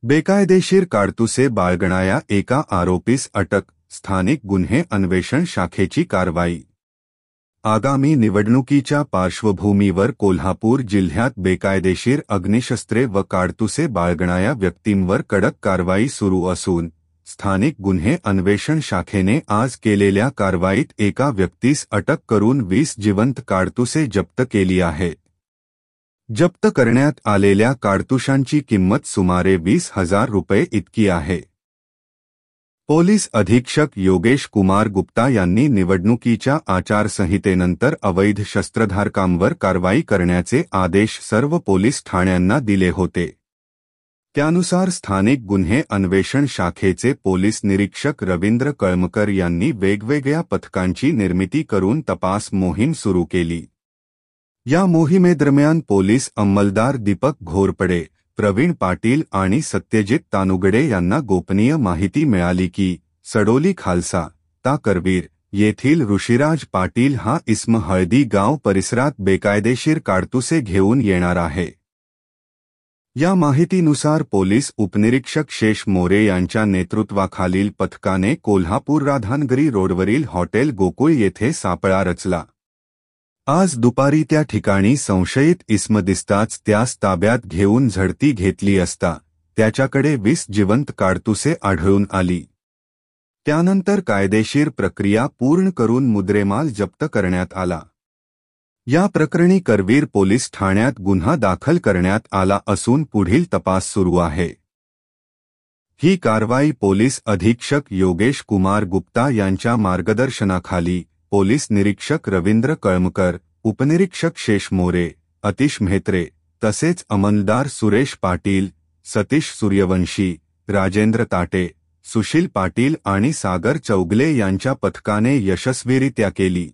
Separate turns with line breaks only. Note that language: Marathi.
बेकायदेशीर काडतुसे बाळगणाऱ्या एका आरोपीस अटक, स्थानिक गुन्हे अन्वेषण शाखेची कारवाई। आगामी निवडणुकीच्या पार्श्वभूमीवर कोल्हापूर जिल्ह्यात बेकायदेशीर अग्निशस्त्रे व काडतुसे बाळगणाऱ्या व्यक्तींवर कडक कारवाई सुरू असून स्थानिक गुन्हे अन्वेषण शाखेने आज केलेल्या कारवाईत एका व्यक्तीस अटक करून 20 जिवंत काडतुसे जप्त केली आहे। जप्त करण्यात आलेल्या काडतुशांची किंमत सुमारे 20,000 रुपये इतकी आहे। पोलीस अधीक्षक योगेश कुमार गुप्ता यांनी निवडणुकीच्या आचारसंहितेनंतर अवैध शस्त्रधारकांवर कारवाई करण्याचे आदेश सर्व पोलीस ठाण्यांना दिले होते। त्यानुसार स्थानिक गुन्हे अन्वेषण शाखेचे पोलीस निरीक्षक रवींद्र कळमकर यांनी वेगवेगळ्या पथकांची निर्मिती करून तपास मोहीम सुरू केली। या मोहिमेदरम्यान पोलीस अंमलदार दीपक घोरपडे, प्रवीण पाटील आणि सत्यजित तानुगडे यांना गोपनीय माहिती मिळाली की सडोली खालसा ता करवीर येथील ऋषिराज पाटील हा इसम हळदी गाव परिसरात बेकायदेशीर काडतुसे घेऊन येणार आहे। या माहितीनुसार पोलीस उपनिरीक्षक शेष मोरे यांच्या नेतृत्वाखालील पथकाने कोल्हापूर राधानगरी रोडवरील हॉटेल गोकुळ येथे सापळा रचला। आज दुपारी त्या ठिकाणी संशयित इसम दिसताच त्यास ताब्यात घेऊन झडती घेतली असता त्याच्याकडे 20 जिवंत काडतुसे आढळून आली। त्यानंतर कायदेशीर प्रक्रिया पूर्ण करून मुद्रेमाल जप्त करण्यात आला। या प्रकरणी करवीर पोलीस ठाण्यात गुन्हा दाखल करण्यात आला असून पुढील तपास सुरू आहे। ही कारवाई पोलीस अधीक्षक योगेश कुमार गुप्ता यांच्या मार्गदर्शनाखाली पोलीस निरीक्षक रवींद्र कळमकर, उपनिरीक्षक शेष मोरे, अतिश म्हेत्रे तसेच अंमलदार सुरेश पाटील, सतीश सूर्यवंशी, राजेंद्र ताटे, सुशील पाटील आणि सागर चौगले यांच्या पथकाने यशस्वीरित्या केली।